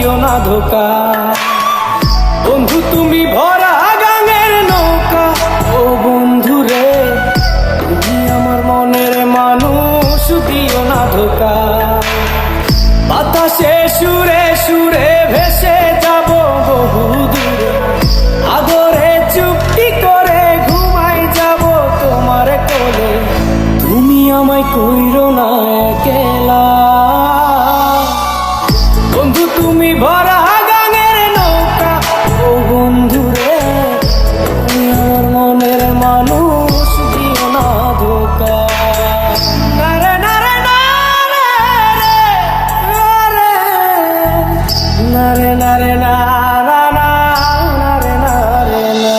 দিও না ধোকা। বন্ধু তুমি ভরা গাঙের নৌকা, ও বন্ধু রে তুমি আমার মনের মানুষ, দিও না ধোকা। বাতাসে সুরে সুরে ভেসে যাব বহু দূরে, আদরে চুক্তি করে ঘুমাই যাব তোমার কোলে। তুমি আমায় কইরো না একলা, বন্ধু তুমি ভরা গাঙের নৌকা, ও বন্ধু রে তুমি আমার মনের মানুষ, দিও না ধোকা। নারে নারে নারে নারে নারে না না না নারে নারে না।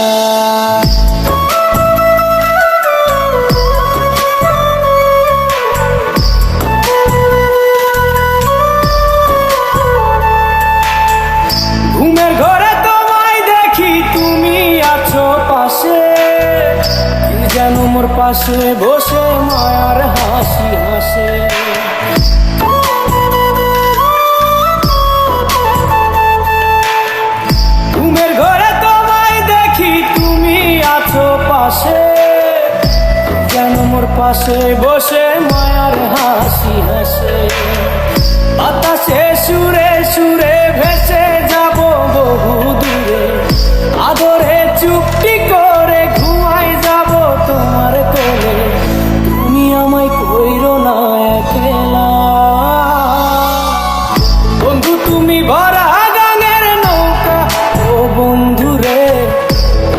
ঘুমের ঘরে তোমায় দেখি তুমি আছো পাশে, কি যেন মোর পাশে বসে মায়ার হাসি হাসে। ঘুমের ঘরে তোমায় দেখি তুমি আছো পাশে, যেন মোর পাশে বসে মায়ার হাসি হাসে। বাতাসে সুরে সুরে ভেসে যাব বহু দূরে, আদরে চুক্তি করে ঘুমাই যাব তোমার কোলে। তুমি আমায় কইরো না একলা, বন্ধু তুমি ভরা গাঙের নৌকা, ও বন্ধু রে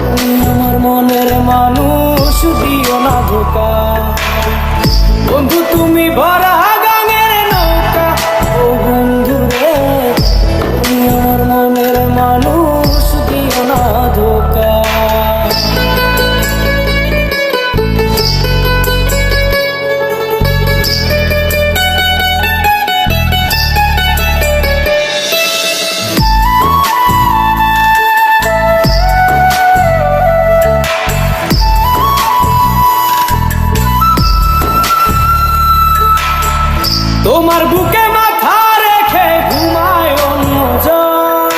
তুমি আমার মনের মানুষ, দিও না ধোকা। বন্ধু তুমি ভরা গাঙের নৌকা, ও বন্ধু রে তুমি আমার মনের মানুষ, দিও না ধোকা। তোমার বুকে মাথা রেখে ঘুমায় অন্যজন,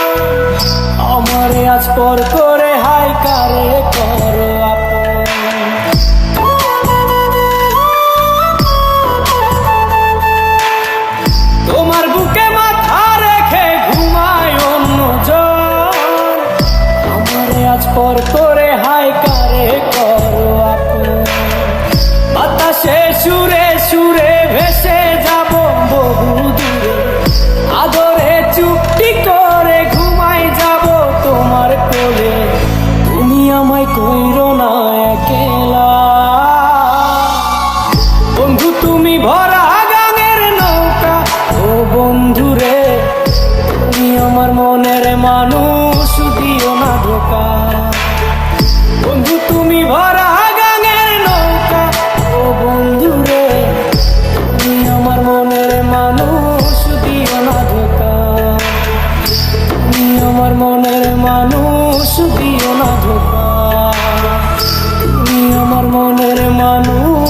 আমারে আজ পর করে হাই কারে করো আপন। তোমার বুকে মাথা রেখে ঘুমায় অন্যজন, আমারে আজ পর করে হাই কারে করো আপন। বাতাসে সুরে সুরে ভেসে যাব বহু দূরে, আদরে চুক্তি করে ঘুমাই যাব তোমার কোলে। তুমি আমায় কইরো না একলা, বন্ধু তুমি ভরা গাঙের নৌকা, ও বন্ধু রে তুমি আমার মনের মানুষ, দিও না ধোকা। বন্ধু তুমি ভরা গাঙের নৌকা, ও বন্ধু রে তুমি আমার মনের মানুষ, দিও না ধোকা। তুমি আমার মনের মানুষ, দিও না ধোকা। তুমি আমার মনের মানুষ।